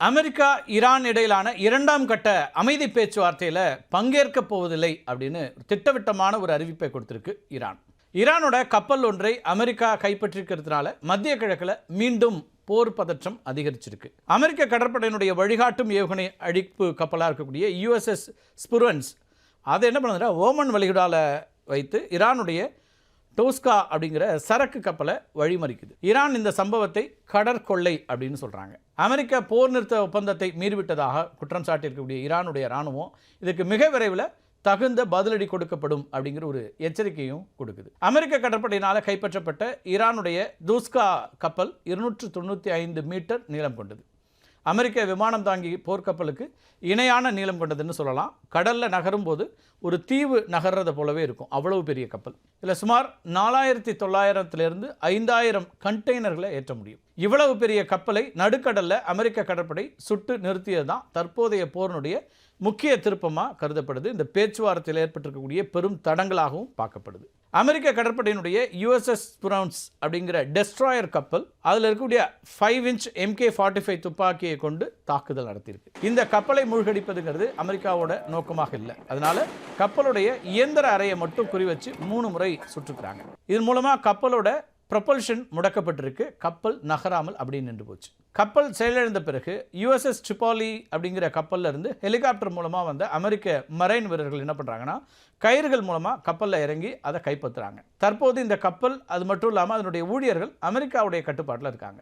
America Iran இடையிலான இரண்டாம் கட்ட அமைதி பேச்சுவார்த்தையில் பங்கேற்க போவதில்லை அப்படின்னு திட்டவட்டமான ஒரு அறிவிப்பை கொடுத்திருக்கு ஈரான். ஈரானோட கப்பல் ஒன்றை அமெரிக்கா கைப்பற்றிருக்கிறதுனால மத்திய கிழக்கில் மீண்டும் போர் பதற்றம் அதிகரிச்சிருக்கு. அமெரிக்க கடற்படையினுடைய வழிகாட்டும் ஏவுகணை அழிப்பு கப்பலாக இருக்கக்கூடிய யுஎஸ்எஸ் ஸ்புரன்ஸ் அதை என்ன பண்ணுதுன்னா ஓமன் வளைகுடாவில் வைத்து ஈரானுடைய டோஸ்கா அப்படிங்கிற சரக்கு கப்பலை வழிமறிக்குது. ஈரான் இந்த சம்பவத்தை கடற்கொள்ளை அப்படின்னு சொல்கிறாங்க. அமெரிக்க போர் நிறுத்த ஒப்பந்தத்தை மீறிவிட்டதாக குற்றம் சாட்டியிருக்கக்கூடிய ஈரானுடைய இராணுவம் இதுக்கு மிக விரைவில் தகுந்த பதிலடி கொடுக்கப்படும் அப்படிங்கிற ஒரு எச்சரிக்கையும் கொடுக்குது. அமெரிக்க கடற்படையினால் கைப்பற்றப்பட்ட ஈரானுடைய டோஸ்கா கப்பல் 295 மீட்டர் நீளம் கொண்டது. அமெரிக்க விமானம் தாங்கி போர்க்கப்பலுக்கு இணையான நீளம் கொண்டதுன்னு சொல்லலாம். கடலில் நகரும் போது ஒரு தீவு நகர்றதை போலவே இருக்கும், அவ்வளவு பெரிய கப்பல். இதில் சுமார் 4900 5000 கண்டெய்னர்களை ஏற்ற முடியும். இவ்வளவு பெரிய கப்பலை நடுக்கடலில் அமெரிக்க கடற்படை சுட்டு நிறுத்தியது தான் தற்போதைய போரினுடைய முக்கிய திருப்பமாக கருதப்படுது. இந்த பேச்சுவார்த்தையில் ஏற்பட்டிருக்கக்கூடிய பெரும் தடங்களாகவும் பார்க்கப்படுது. அமெரிக்க கடற்படையினுடைய யுஎஸ்எஸ் ஸ்புரன்ஸ் அப்படிங்கிற டெஸ்ட்ராயர் கப்பல் அதில் இருக்கக்கூடிய 5 இன்ச் MK-45 துப்பாக்கியை கொண்டு தாக்குதல் நடத்தியிருக்கு. இந்த கப்பலை மூழ்கடிப்பதுங்கிறது அமெரிக்காவோட நோக்கமாக இல்லை. அதனால கப்பலுடைய இயந்திர அறையை மட்டும் குறி வச்சு 3 முறை சுட்டுக்கிறாங்க. இதன் மூலமாக கப்பலோட ப்ரொபல்ஷன் முடக்கப்பட்டிருக்கு. கப்பல் நகராமல் அப்படி நின்று போச்சு. கப்பல் செயலிழந்த பிறகு யுஎஸ்எஸ் ட்ரிபாலி அப்படிங்கிற கப்பலில் இருந்து ஹெலிகாப்டர் மூலமாக வந்த அமெரிக்க மரைன் வீரர்கள் என்ன பண்ணுறாங்கன்னா கயிறுகள் மூலமாக கப்பலில் இறங்கி அதை கைப்பற்றுறாங்க. தற்போது இந்த கப்பல் அது மட்டும் இல்லாமல் அதனுடைய ஊழியர்கள் அமெரிக்காவுடைய கட்டுப்பாட்டில் இருக்காங்க.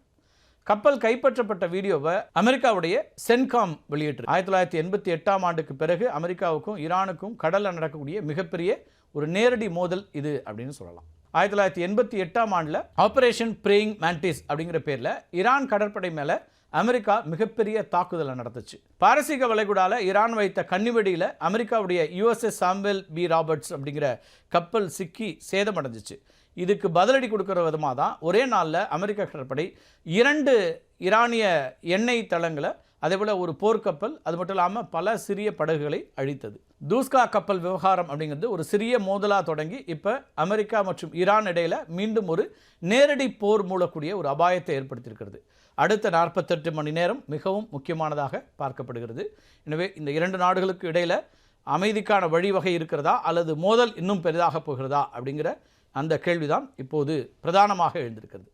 கப்பல் கைப்பற்றப்பட்ட வீடியோவை அமெரிக்காவுடைய சென்காம் வெளியிட்டு 1988ஆம் ஆண்டுக்கு பிறகு அமெரிக்காவுக்கும் ஈரானுக்கும் கடலில் நடக்கக்கூடிய மிகப்பெரிய ஒரு நேரடி மோதல் இது அப்படின்னு சொல்லலாம். 1988ஆம் ஆண்டில் ஆபரேஷன் பிரேயிங் மேண்டிஸ் அப்படிங்கிற பேரில் ஈரான் கடற்படை மேலே அமெரிக்கா மிகப்பெரிய தாக்குதலை நடத்துச்சு. பாரசீக வளைகுடாவில் ஈரான் வைத்த கன்னிவெடியில் அமெரிக்காவுடைய யுஎஸ்எஸ் சாம்பல் பி ராபர்ட்ஸ் அப்படிங்கிற கப்பல் சிக்கி சேதமடைஞ்சிச்சு. இதுக்கு பதிலடி கொடுக்குற விதமாக தான் ஒரே நாளில் அமெரிக்க கடற்படை 2 ஈரானிய எண்ணெய் தளங்களை அதேபோல் ஒரு போர்க்கப்பல் அது மட்டும் இல்லாமல் பல சிறிய படகுகளை அழித்தது. டோஸ்கா கப்பல் விவகாரம் அப்படிங்கிறது ஒரு சிறிய மோதலாக தொடங்கி இப்போ அமெரிக்கா மற்றும் ஈரான் இடையில் மீண்டும் ஒரு நேரடி போர் மூலக்கூடிய ஒரு அபாயத்தை ஏற்படுத்தியிருக்கிறது. அடுத்த 48 மணி நேரம் மிகவும் முக்கியமானதாக பார்க்கப்படுகிறது. எனவே இந்த 2 நாடுகளுக்கு இடையில் அமைதிக்கான வழிவகை இருக்கிறதா அல்லது மோதல் இன்னும் பெரிதாக போகிறதா அப்படிங்கிற அந்த கேள்விதான் இப்போது பிரதானமாக எழுந்திருக்கிறது.